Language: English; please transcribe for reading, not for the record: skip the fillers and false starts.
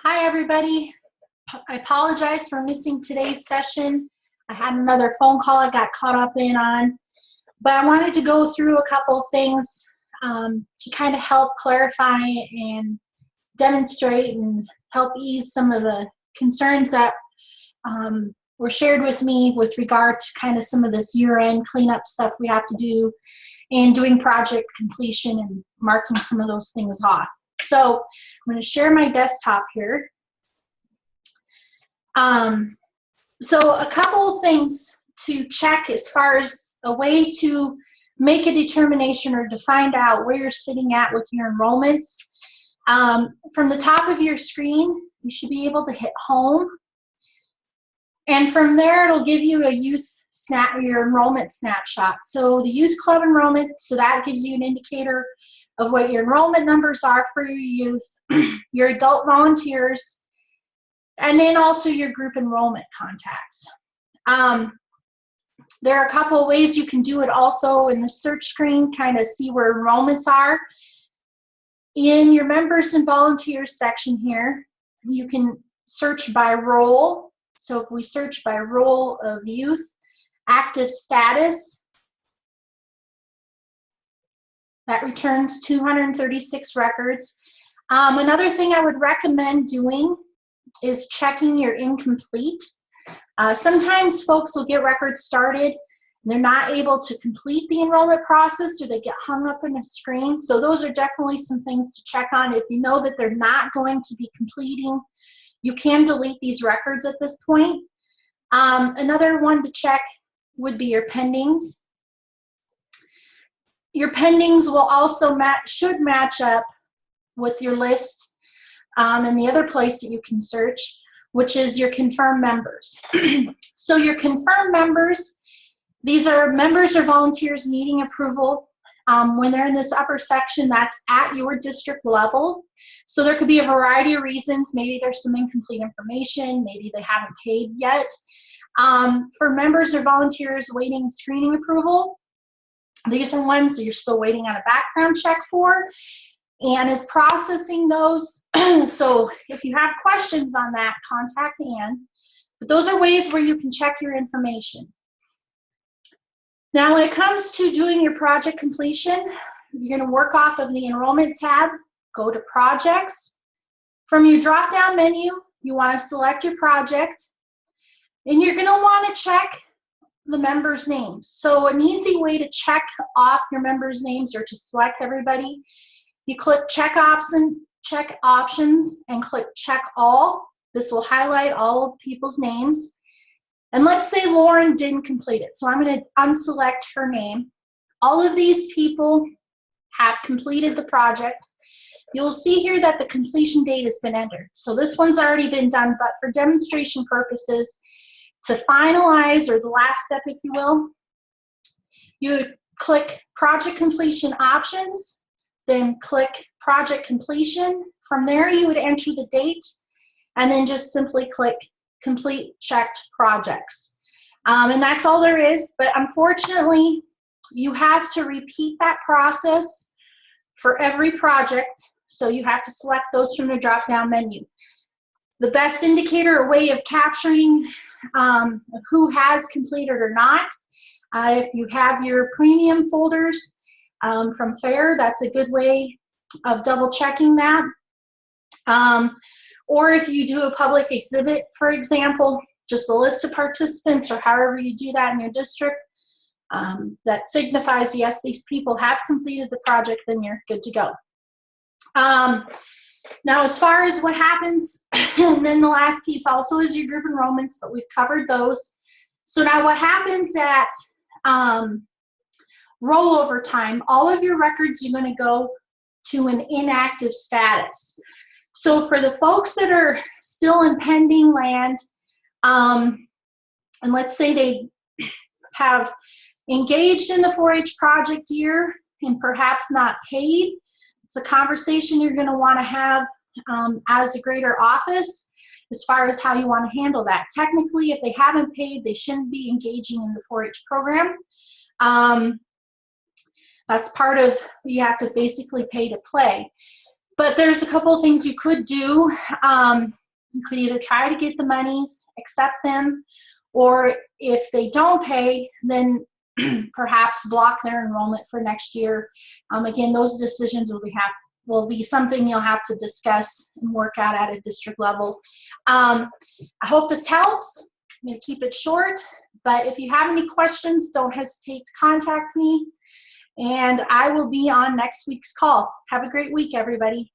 Hi, everybody. I apologize for missing today's session. I had another phone call I got caught up on, but I wanted to go through a couple of things to kind of help clarify and demonstrate and help ease some of the concerns that were shared with me with regard to kind of some of this year-end cleanup stuff we have to do and doing project completion and marking some of those things off. So I'm going to share my desktop here. So a couple of things to check as far as a way to make a determination or to find out where you're sitting at with your enrollments. From the top of your screen, you should be able to hit home. And from there, it'll give you a your enrollment snapshot. So the youth club enrollment, so that gives you an indicator of what your enrollment numbers are for your youth, your adult volunteers, and then also your group enrollment contacts. There are a couple of ways you can do it also in the search screen, kind of see where enrollments are. In your members and volunteers section here, you can search by role. So if we search by role of youth, active status, that returns 236 records. Another thing I would recommend doing is checking your incomplete. Sometimes folks will get records started and they're not able to complete the enrollment process, or they get hung up in a screen. So those are definitely some things to check on. If you know that they're not going to be completing, you can delete these records at this point. Another one to check would be your pendings. Your pendings will also should match up with your list. And the other place that you can search, which is your confirmed members. So your confirmed members, these are members or volunteers needing approval. When they're in this upper section, that's at your district level. So there could be a variety of reasons. Maybe there's some incomplete information. Maybe they haven't paid yet. For members or volunteers waiting screening approval, these are ones that you're still waiting on a background check for. Ann is processing those. So if you have questions on that, contact Ann. But those are ways where you can check your information. Now, when it comes to doing your project completion, you're going to work off of the enrollment tab, go to projects. From your drop-down menu, you want to select your project, and you're going to want to check the members' names. So an easy way to check off your members' names or to select everybody, you click check options and click check all. This will highlight all of people's names. And let's say Lauren didn't complete it. So I'm going to unselect her name. All of these people have completed the project. You'll see here that the completion date has been entered. So this one's already been done, but for demonstration purposes, to finalize, or the last step, if you will, you click project completion options, then click project completion. From there, you would enter the date and then just simply click complete checked projects. And that's all there is, but unfortunately, you have to repeat that process for every project, so you have to select those from the drop-down menu. The best indicator or way of capturing who has completed or not, if you have your premium folders from FAIR, that's a good way of double checking that. Or if you do a public exhibit, for example, just a list of participants or however you do that in your district, that signifies, yes, these people have completed the project, then you're good to go. Now, as far as what happens, and then the last piece also is your group enrollments, but we've covered those. So now what happens at rollover time, all of your records are going to go to an inactive status. So for the folks that are still in pending land, and let's say they have engaged in the 4-H project year and perhaps not paid, it's a conversation you're going to want to have as a greater office as far as how you want to handle that. Technically, if they haven't paid, they shouldn't be engaging in the 4-H program. That's part of, you have to basically pay to play. But there's a couple of things you could do. You could either try to get the monies, accept them, or if they don't pay, then perhaps block their enrollment for next year. Again, those decisions will be something you'll have to discuss and work out at a district level. I hope this helps. I'm going to keep it short, but if you have any questions, don't hesitate to contact me, and I will be on next week's call. Have a great week, everybody.